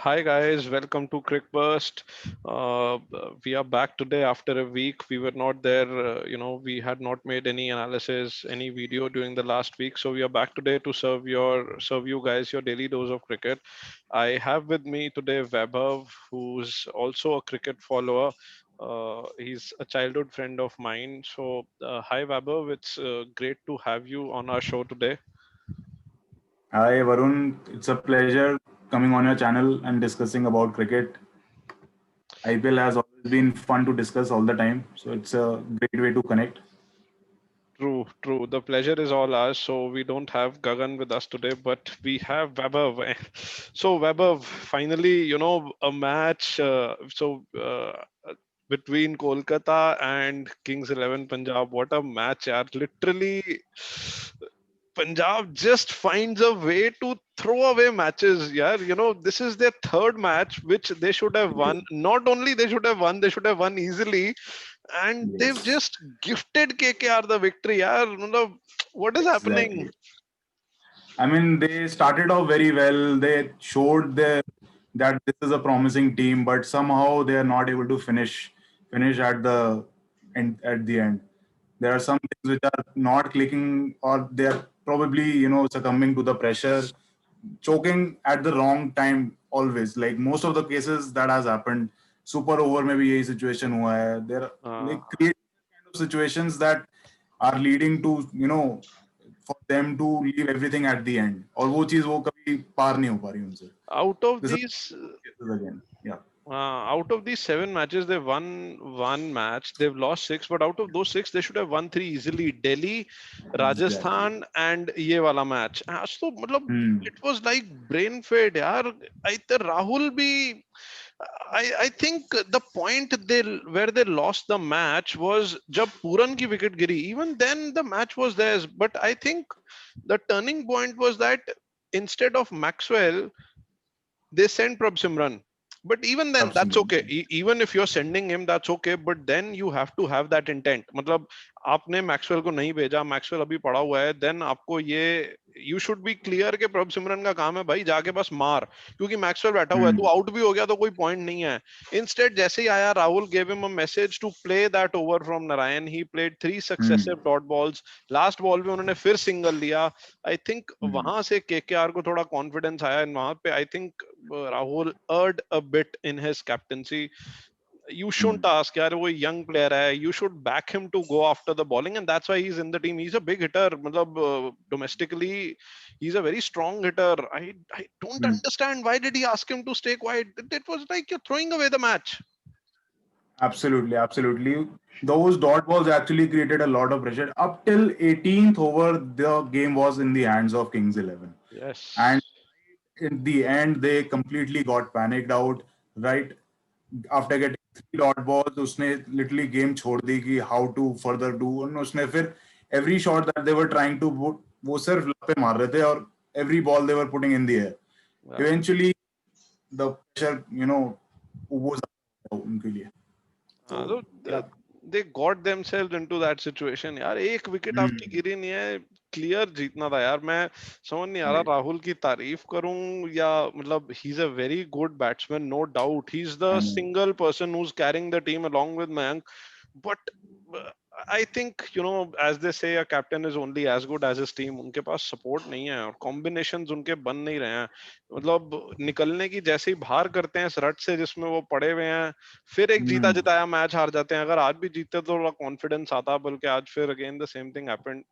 Hi guys, welcome to Crickburst. We are back today after a week. We were not there, we had not made any analysis, any video during the last week. So we are back today to serve you guys your daily dose of cricket. I have with me today Vaibhav, who's also a cricket follower. He's a childhood friend of mine. So hi Vaibhav, it's great to have you on our show today. Hi Varun, it's a pleasure coming on your channel and discussing about cricket. IPL has always been fun to discuss all the time, so it's a great way to connect. True, true. The pleasure is all ours. So we don't have Gagan with us today, but we have Vaibhav. So Vaibhav, finally, a match. Between Kolkata and Kings 11 Punjab, what a match, yaar. Literally, Punjab just finds a way to throw away matches. Yeah, this is their third match, which they should have won. Not only they should have won, they should have won easily, and they've Yes, just gifted KKR the victory. Yeah, what is happening? exactly. I mean, they started off very well. They showed that this is a promising team, but somehow they are not able to finish at the end. At the end, there are some things which are not clicking, or they are probably succumbing to the pressure, choking at the wrong time. Always, like most of the cases that has happened, super over में भी यही situation हुआ है. There are Uh, like creative kind of situations that are leading to for them to leave everything at the end. और वो चीज वो कभी पार नहीं हो पा रही उनसे. out of This is these cases again. Yeah. Out of these seven matches, they've won one match. They've lost six, but out of those six, they should have won three easily. Delhi, Exactly. Rajasthan, and ये वाला match. So, मतलब, Hmm. it was like brain fade, यार. Either Rahul भी. I think the point where they lost the match was जब पूरन की wicket Giri. Even then, the match was theirs. But I think the turning point was that instead of Maxwell, they sent Prabh Simran. But even then, that's okay. Absolutely. Even if you're sending him, that's okay. But then you have to have that intent. मतलब आपने Maxwell को नहीं भेजा, Maxwell अभी पड़ा हुआ है, then आपको ये यू शुड बी क्लियर कि प्रभ सिमरन का काम है भाई जाके बस मार, क्योंकि मैक्सवेल बैठा हुआ है, तू Hmm. आउट भी हो गया तो कोई पॉइंट नहीं है. इंस्टेड जैसे ही आया Rahul gave him a message to play that over from Narayan. He played three Hmm. Successive dot balls. Last ball में उन्होंने फिर सिंगल लिया. I think Hmm. वहां से केकेआर को थोड़ा कॉन्फिडेंस आया, एंड वहां पे I think Rahul erred a bit in his captaincy. You shouldn't Hmm. ask, यार वो young player है. You should back him to go after the bowling, and that's why he's in the team. He's a big hitter. मतलब domestically, he's a very strong hitter. I don't Hmm. understand why did he ask him to stay quiet. It was like you're throwing away the match. Absolutely, absolutely. Those dot balls actually created a lot of pressure. Up till 18th over, the game was in the hands of Kings 11. And Yes. in the end, they completely got panicked out. Right after getting three dot balls, उसने literally game छोड़ दी कि how to further do. और उसने फिर every shot that they were trying to put, वो सिर्फ लपे मार रहे थे और every ball they were putting in the air. Yeah. Eventually, the pressure, वो उनके लिए. So So yeah. they got themselves into that situation. यार एक विकेट आपकी Hmm. गिरी नहीं है, क्लियर जीतना था यार. मैं समझ नहीं आ रहा Right. राहुल की तारीफ करूं या मतलब he is a very good batsman, no doubt. He is the I know. Single person who is carrying the team along with Mayank. But I think, as they say, a captain is only as good as his team. उनके पास support नहीं है और combinations उनके बन नहीं रहे हैं. मतलब निकलने की जैसे ही बाहर करते हैं इस रट से जिसमें वो पड़े हुए हैं, फिर एक जीता Hmm. जिताया मैच हार जाते हैं. अगर आज भी जीते तो थोड़ा कॉन्फिडेंस आता, बल्कि आज फिर again the same thing happened.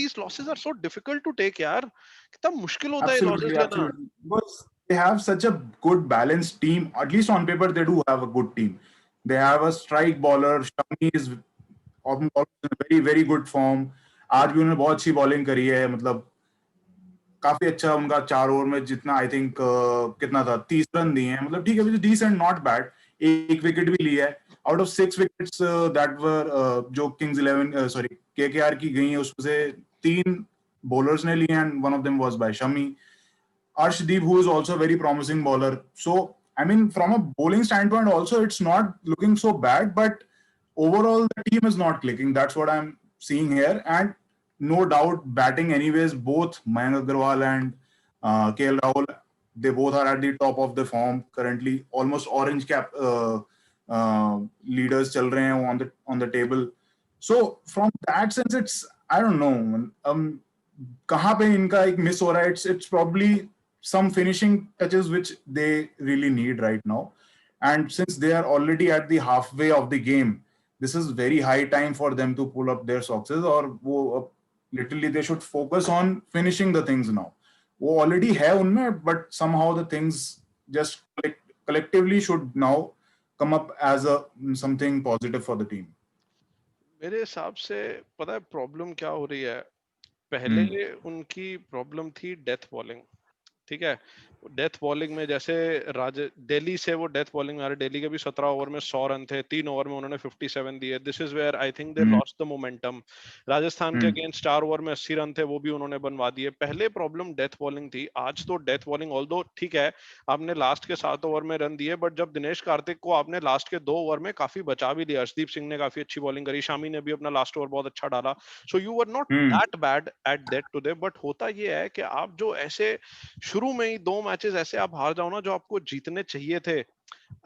these losses are so difficult to take यार. कितना मुश्किल होता है Absolutely, लॉसेस लेना. absolutely. Because they have such a good balanced team. At least on paper, they do have a good team. They have a strike bowler. Shami is almost in a very very good form. आज भी उन्होंने बहुत अच्छी bowling करी है. मतलब काफी अच्छा उनका 4 ओवर में जितना आई थिंक कितना था 30 रन दिए हैं. मतलब ठीक है, डिसेंट, नॉट बैड. एक विकेट भी लिया है. Out of 6 wickets that were जो किंग्स 11 सॉरी केकेआर की गई है उसमें से 3 bowlers ने लिए and one of them was by Shami. Arshdeep, who is also a very promising bowler. So, I mean, from a bowling standpoint, also, it's not looking so bad, but overall, the team is not clicking. That's what I'm seeing here. And no doubt, batting, anyways, both Mayank Agarwal and KL Rahul, They both are at the top of the form currently. Almost orange cap leaders chal rahe hain on the table. So from that sense, it's, I don't know. कहाँ पे इनका एक miss हो रहा है? It's probably some finishing touches which they really need right now. And since they are already at the halfway of the game, this is very high time for them to pull up their socks. Or वो literally they should focus on finishing the things now. वो already है उनमें, but somehow the things just collectively should now come up as a something positive for the team. मेरे हिसाब से पता है problem क्या हो रही है? पहले उनकी प्रॉब्लम थी डेथ बॉलिंग, ठीक है। डेथ बॉलिंग में जैसे दिल्ली से वो डेथ बॉलिंग में आ रहे, दिल्ली के भी 17 ओवर में 100 रन थे, 3 ओवर में उन्होंने 57 दिए। This is where I think they lost the momentum. Rajasthan के अगेंस्ट 4 ओवर में 80 रन थे, वो भी उन्होंने बनवा दिए। पहले प्रॉब्लम डेथ बॉलिंग थी। आज तो डेथ बॉलिंग ऑल्दो ठीक है, आपने लास्ट के 7 ओवर में रन दिए, बट जब दिनेश कार्तिक को आपने लास्ट के 2 ओवर में काफी बचा भी लिया, अर्शदीप सिंह ने काफी अच्छी बॉलिंग करी, शामी ने भी अपना लास्ट ओवर बहुत अच्छा डाला। So you were not that bad at that today. But होता ये है कि आप जो ऐसे शुरू में ही 2 मैचेस ऐसे आप हार जाओ ना जो आपको जीतने चाहिए थे,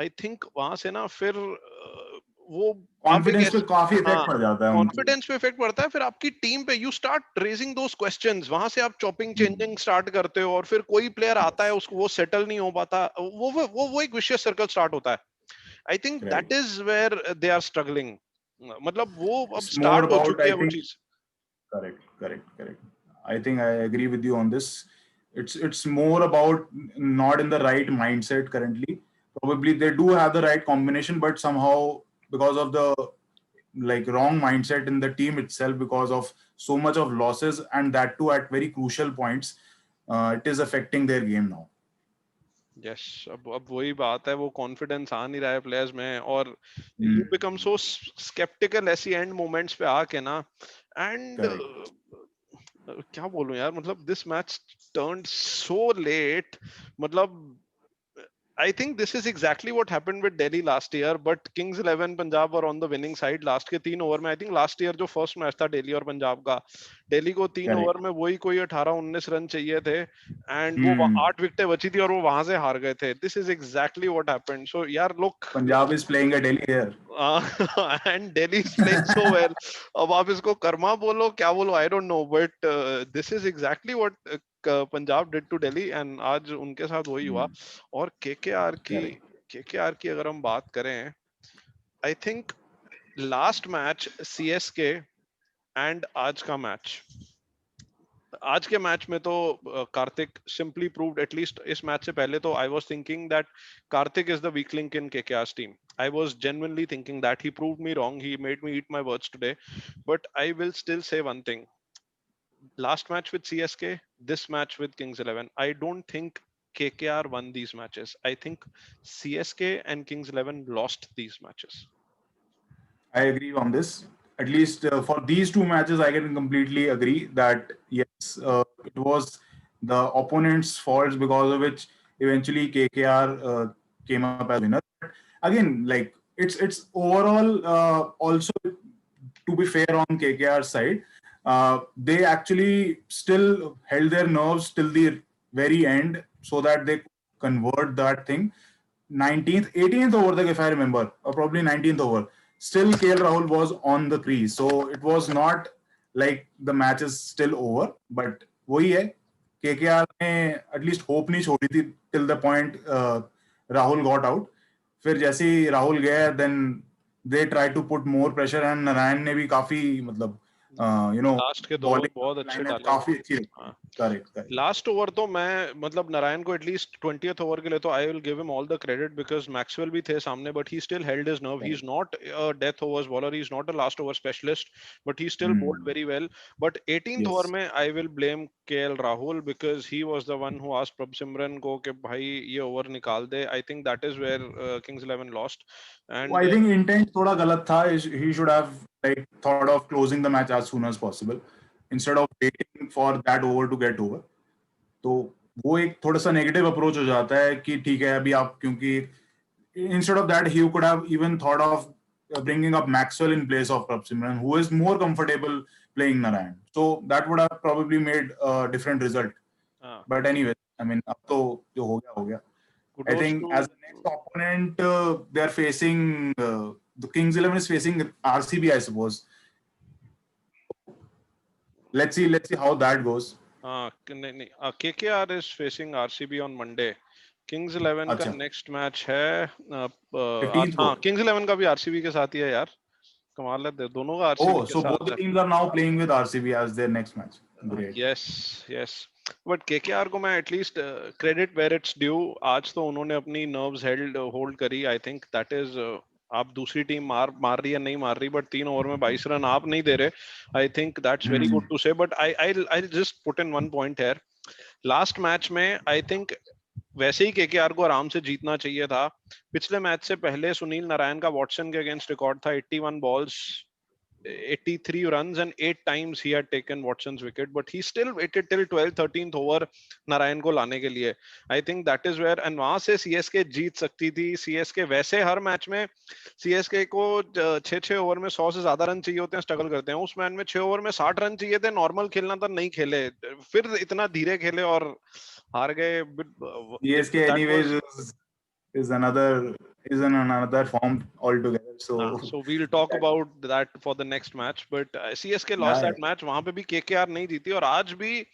आई थिंक वहां से ना फिर वो कॉन्फिडेंस पे काफी इफेक्ट पड़ जाता है। कॉन्फिडेंस पे इफेक्ट पड़ता है, फिर आपकी टीम पे you start raising those questions, वहां से आप चॉपिंग चेंजिंग स्टार्ट करते हो, और फिर कोई प्लेयर आता है उसको वो सेटल नहीं हो पाता, वो एक विशियस सर्कल स्टार्ट होता है। I think that is where they are struggling. मतलब वो अब स्टार्ट हो चुकी है वो चीज। Correct. I think I agree with you on this. It's more about not in the right mindset currently. Probably they do have the right combination, but somehow because of the wrong mindset in the team itself, because of so much of losses, and that too at very crucial points, it is affecting their game now. Yes, अब वही बात है, वो confidence आ नहीं रहा है players में, और यू बिकम सो स्केप्टिकल ऐसी एंड मोमेंट्स पे आके ना। एंड क्या बोलूं यार, मतलब this match turned so let. मतलब I think this is exactly what happened with Delhi last year, but Kings 11 Punjab were on the winning side last के 3 ओवर में। I think last year जो first match था दिल्ली और पंजाब का, दिल्ली को 3 over में वही कोई 18-19 रन चाहिए थे, एंड वो 8 विकेटें बची थी और वो वहां से हार गए थे। This is exactly what happened. So यार look, Punjab is playing at Delhi here. And Delhi is playing so well. अब आप इसको कर्मा बोलो क्या बोलो, I don't know, but this is exactly what Punjab did to Delhi, and आज उनके साथ वही हुआ। और केकेआर की अगर हम बात करें, I think last match CSK and आज के मैच में तो कार्तिक सिंपली प्रूव्ड, एटलीस्ट इस मैच से पहले तो I was thinking that Karthik is the weak link in KKR's team. I was genuinely thinking that. He proved me wrong. He made me eat my words today. But I will still say one thing. Last match with CSK, this match with Kings 11, I don't think KKR won these matches. I think CSK and Kings 11 lost these matches. I agree on this. At least for these 2 matches, I can completely agree that yes, it was the opponent's faults because of which eventually KKR came up as winner. But again, it's overall also, to be fair on KKR's side, they actually still held their nerves till the very end so that they convert that thing. 19th, 18th over, if I remember, or probably 19th over. Still KL Rahul was on the crease, so it was not like the match is still over. But वही है, KKR ने at least hope नहीं छोड़ी थी till the point Rahul got out. फिर जैसे ही राहुल गया, then they tried to put more pressure, and Narayan ने भी काफी मतलब लास्ट के 2 ओवर बहुत अच्छे डाले, काफी अच्छी। करेक्ट। लास्ट ओवर तो मैं मतलब नारायण को एटलीस्ट 20th ओवर के लिए तो I will give him all the credit, because Maxwell भी थे सामने, but he still held his nerve. He is not a death overs bowler, he is not a last over specialist, but he still bowled very well. But 18th over में I will blame KL Rahul, because he was the one who asked Prabhsimran को कि भाई ये over निकाल दे. I think that is where kings 11 लॉस्ट. And I think intent थोड़ा गलत था. He should have thought of closing the match as soon as possible instead of waiting for that over to get over. तो वो एक थोड़ा सा negative approach हो जाता है कि ठीक है अभी आप, क्योंकि instead of that he could have even thought of bringing up Maxwell in place of Prabhsimran, who is more comfortable playing Narayan. So that would have probably made a different result. But anyway, I mean, अब तो जो हो गया. I Kudos think to as the next opponent, they are facing the Kings 11 is facing RCB, I suppose. Let's see how that goes. नहीं नहीं KKR is facing RCB on Monday. Kings 11 का अच्छा, next match है 15th को. हाँ Kings 11 का भी RCB के साथ ही है यार. कमाल है दोनों का RCB Oh, के so both साथ the है. teams are now playing with RCB as their next match. Great. Yes yes but KKR को मैं at least credit where it's due. आज तो उन्होंने अपनी नर्व्स होल्ड करी. आई थिंक दैट इज आप दूसरी टीम मार रही है नहीं मार रही बट 3 ओवर में 22 रन आप नहीं दे रहे. I think that's very Hmm. Good to say. But I just put in one point here. Last match में आई थिंक वैसे ही केकेआर को आराम से जीतना चाहिए था. पिछले मैच से पहले सुनील नारायण का वॉटसन के अगेंस्ट रिकॉर्ड था 81 balls 83 runs and 8 times he had taken Watson's wicket, but he still waited till 12th 13th over Narayan को लाने के लिए. I think that is where and वहां से सीएसके जीत सकती थी. सीएसके वैसे हर मैच में सीएसके को 6 ओवर में 100 से ज्यादा रन चाहिए होते हैं, स्ट्रगल करते हैं. उस मैच में 6 ओवर में 60 रन चाहिए थे. नॉर्मल खेलना था, नहीं खेले, फिर इतना धीरे खेले और हार गए. CSK That anyways was is another is in another form altogether. So so we'll talk about that for the next match. But CSK lost yeah, that match. वहां पे भी KKR नहीं जीती और आज भी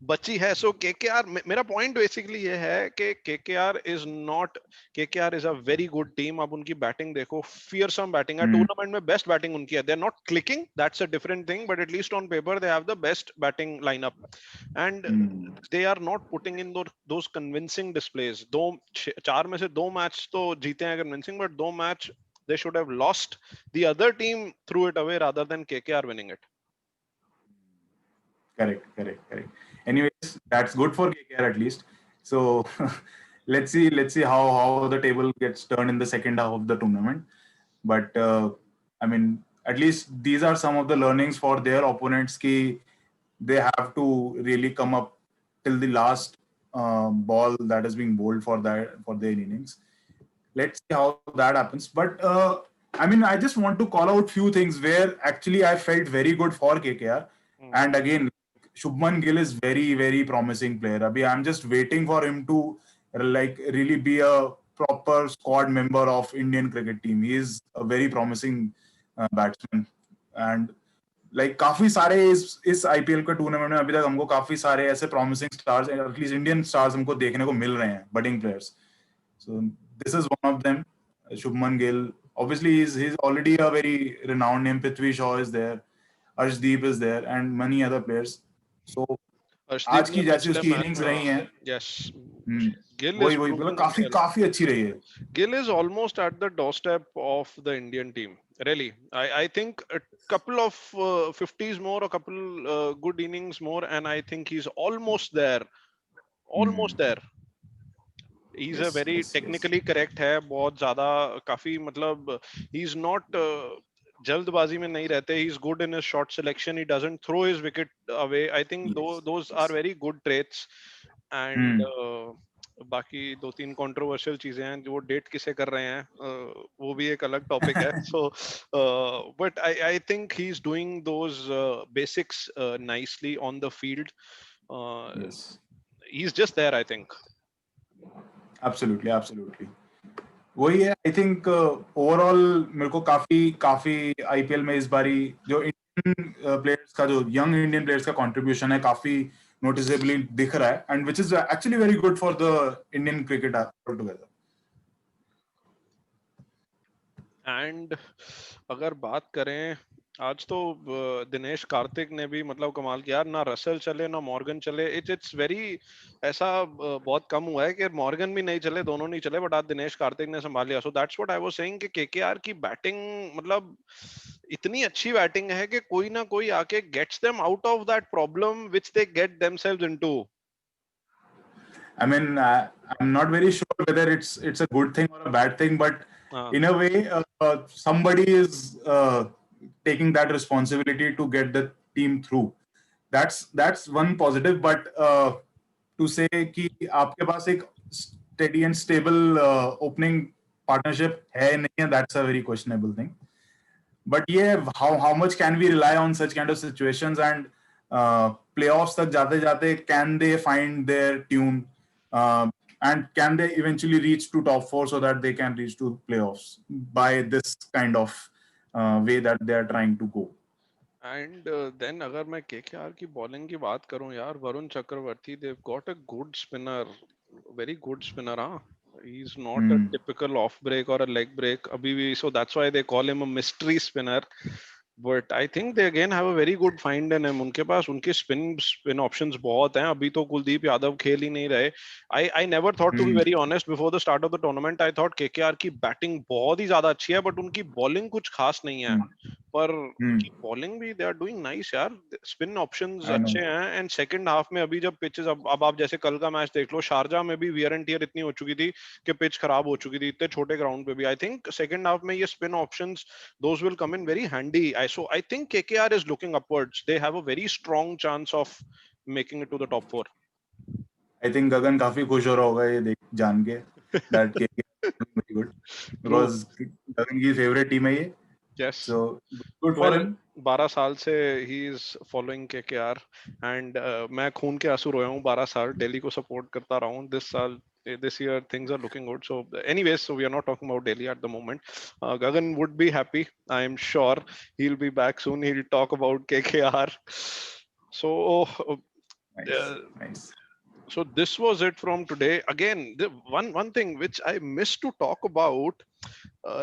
बची है. सो केकेआर मेरा पॉइंट बेसिकली ये है कि KKR is a very good team. अब उनकी बैटिंग देखो, फियरसम बैटिंग है. Hmm. टूर्नामेंट में बेस्ट बैटिंग उनकी है. They are not clicking, that's a different thing, but at least on paper they have the best batting lineup and Hmm. They are not putting in those convincing displays. 4 में से 2 match तो जीते हैं convincing, but 2 match they should have lost. The other team threw it away rather than KKR winning it. Correct. Anyways, that's good for KKR at least. So let's see how the table gets turned in the second half of the tournament. But I mean, at least these are some of the learnings for their opponents. Ki they have to really come up till the last ball that is being bowled for their innings. Let's see how that happens. But I mean, I just want to call out few things where actually I felt very good for KKR. And again, Shubman Gill is very promising player. Abhi, I'm just waiting for him to like really be a proper squad member of Indian cricket team. He is a very promising batsman. And like काफी सारे इस IPL के tournament में अभी तक हमको काफी सारे ऐसे promising stars at least Indian stars हमको देखने को मिल रहे हैं, budding players. So this is one of them, Shubman Gill. Obviously, he's already a very renowned name. Prithvi Shaw is there, Arshdeep is there, and many other players. So Arshdeep आज ने की जैसी पिछले उसकी मैच इनिंग्स में रही हैं, yes Gill वही इज वही मतलब प्रूवन काफी अच्छी रही है. Gill is almost at the doorstep of the Indian team. Really, I think a couple of 50s more, a couple good innings more, and I think he's almost there. Almost there. He's a very Yes. technically correct है. बहुत ज़्यादा काफी मतलब he's not जल्दबाजी में नहीं रहते. He's good in his shot selection. He doesn't throw his wicket away. I think those are very good traits. And बाकी 2-3 कंट्रोवर्शियल चीजें हैं जो वो डेट किसे कर रहे हैं, वो भी एक अलग टॉपिक है. So but I think he is doing those basics nicely on the field. He is just there I think. Absolutely. वही है. आई थिंक ओवरऑल मेरे को काफी आईपीएल में इस बारी जो इंडियन प्लेयर्स का, जो यंग इंडियन प्लेयर्स का कंट्रीब्यूशन है, काफी नोटिसेबली दिख रहा है, and which is actually very good for the Indian cricket all together. And अगर बात करें, आज तो दिनेश कार्तिक ने भी मतलब कमाल किया. ना रसल चले ना मॉर्गन चले. इट्स वेरी ऐसा बहुत कम हुआ है कि मॉर्गन भी नहीं चले, दोनों नहीं चले, बट आज दिनेश कार्तिक ने संभाल लिया. So that's what I was saying कि केकेआर की बैटिंग मतलब इतनी अच्छी बैटिंग है कि कोई ना कोई आके gets them out of that problem which they get themselves into. I mean, I'm not very sure whether it's a good thing or a bad thing, but in a way, somebody is taking that responsibility to get the team through. That's one positive. But to say कि आपके पास एक steady and stable opening partnership है नहीं है, that's a very questionable thing. But yeah, how much can we rely on such kind of situations, and playoffs तक जाते जाते can they find their tune? And can they eventually reach to top four so that they can reach to playoffs by this kind of way that they are trying to go? And then अगर मैं KKR की bowling की बात करूं यार, Varun Chakravarthy, they've got a good spinner, very good spinner, हाँ. He's not a Hmm. typical off break or a leg break अभी भी, so that's why they call him a mystery spinner. But I think they again have a very good find in him. उनके पास उनके spin options बहुत हैं. अभी तो कुलदीप यादव खेल ही नहीं रहे. I never thought, to be Hmm. very honest, before the start of the tournament, I thought KKR की बैटिंग बहुत ही ज्यादा अच्छी है, but उनकी बॉलिंग कुछ खास नहीं है. Hmm. पर Hmm. उनकी बॉलिंग भी, दे आर डूइंग नाइस यार. स्पिन ऑप्शंस I अच्छे know. हैं. एंड सेकंड हाफ में अभी जब पिचेस, अब आप जैसे कल का मैच देख लो, शारजा में भी वियर एंड टियर इतनी हो चुकी थी कि पिच खराब हो चुकी थी इतने छोटे ग्राउंड पे भी. आई थिंक सेकंड हाफ में ये spin options, those will come in very handy. I think KKR is looking upwards. They have a very strong chance of making it to the top 4. I think गगन काफी खुश हो रहा होगा ये देख जान के that KKR is doing very good True. because गगन की favorite team है ये. Yes. So good for और him. 12 साल से he is following KKR. And मैं खून के आंसू रोया हूँ 12 साल, दिल्ली को सपोर्ट करता रहा हूँ. दिस साल, this year things are looking good. So anyways, so we are not talking about Delhi at the moment. Gagan would be happy, I am sure. He'll be back soon, he'll talk about KKR. So Nice, nice. so this was it from today. Again, the one thing which I missed to talk about,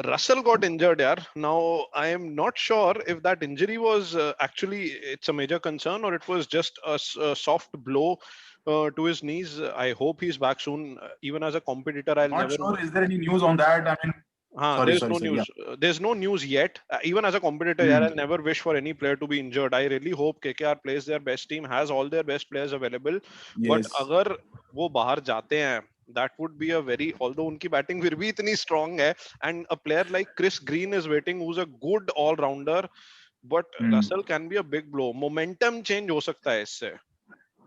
Russell got injured, yeah. Now I am not sure if that injury was actually it's a major concern, or it was just a soft blow to his knees. I hope he's back soon. Even as a competitor, I'll Not never. sure. Is there any news on that? I mean, sorry, There's sorry, no sorry. Yeah. news. There's no news yet. Even as a competitor, yeah, Hmm. I'll never wish for any player to be injured. I really hope KKR plays their best team, has all their best players available. But Yes. अगर वो बाहर जाते हैं, that would be a very, although उनकी batting फिर भी इतनी strong है, and a player like Chris Green is waiting, who's a good all rounder, but Hmm. Russell can be a big blow. Momentum change हो सकता है इससे.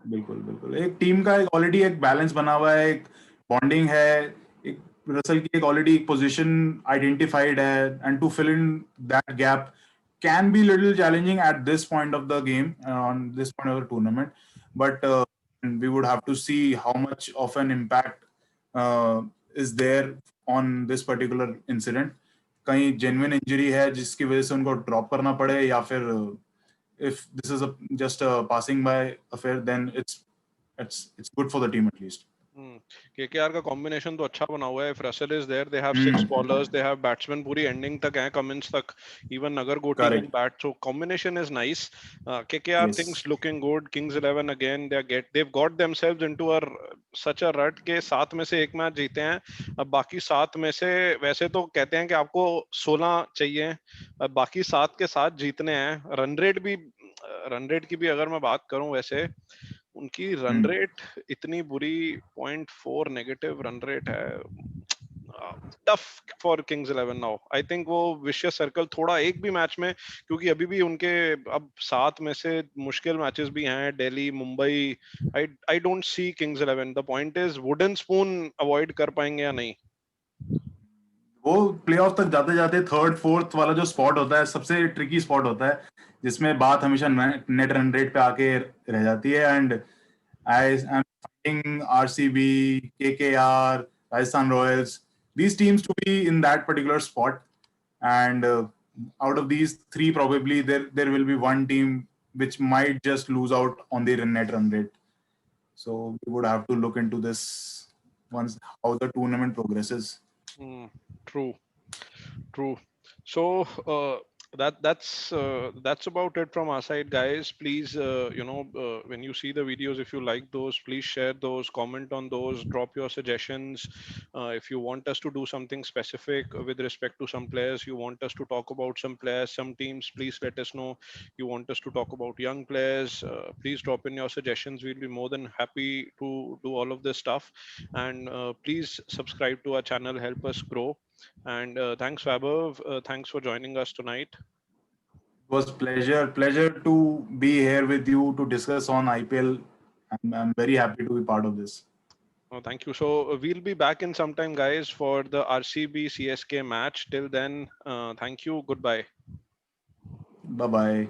बिल्कुल बिल्कुल एक टीम का एक ऑलरेडी एक बैलेंस बना हुआ है, एक बॉन्डिंग है, एक रसल की एक ऑलरेडी एक पोजीशन आइडेंटिफाइड है, and to fill in that gap can be little challenging at this point of the game, on this point of the tournament, but we would have to see how much of an impact uh, is there on this particular incident. कहीं genuine injury है जिसकी वजह से उनको drop करना पड़े, या फिर if this is just a passing by affair, then it's good for the team at least. KKR का कॉम्बिनेशन तो अच्छा बना हुआ है. If Russell is there, they have six Hmm. bowlers, they have batsmen पूरी ending तक हैं, Cummins तक, even Nagargoti can Correct. bat. So combination is nice. KKR things Yes. looking good. Kings 11 again, they've got themselves into a such a rut के 7 में से एक match जीते हैं. अब बाकी 7 में से, वैसे तो कहते हैं कि आपको 16 चाहिए, अब बाकी 7 के 7 जीतने हैं. रन रेट की भी अगर मैं बात करूं, वैसे उनकी रन Hmm. रेट इतनी बुरी, 0.4 नेगेटिव रन रेट है. Tough for Kings 11 now. I think वो विशियस सर्कल थोड़ा एक भी मैच में, क्योंकि अभी भी उनके अब 7 में से मुश्किल मैचेस भी हैं, Delhi, Mumbai. I don't see Kings 11. The point is wooden spoon avoid कर पाएंगे या नहीं. वो प्लेऑफ तक जाते जाते थर्ड फोर्थ वाला जो स्पॉट होता है सबसे ट्रिकी स्पॉट होता है, जिसमें बात हमेशा नेट रन रेट पे आके रह जाती है. And I am finding RCB, KKR, Rajasthan Royals, these teams to be in that particular spot. And out of these three, probably there will be one team which might just lose out on their net run rate. So we would have to look into this once how the tournament progresses. True. True. So that's about it from our side, guys. Please, when you see the videos, if you like those, please share those, comment on those, drop your suggestions. If you want us to do something specific with respect to some players, you want us to talk about some players, some teams, please let us know. You want us to talk about young players, please drop in your suggestions. We'll be more than happy to do all of this stuff. And please subscribe to our channel, help us grow. And thanks, Vaibhav. Thanks for joining us tonight. It was pleasure to be here with you to discuss on IPL. I'm very happy to be part of this. Oh, thank you. So we'll be back in some time, guys, for the RCB CSK match. Till then, thank you. Goodbye. Bye bye.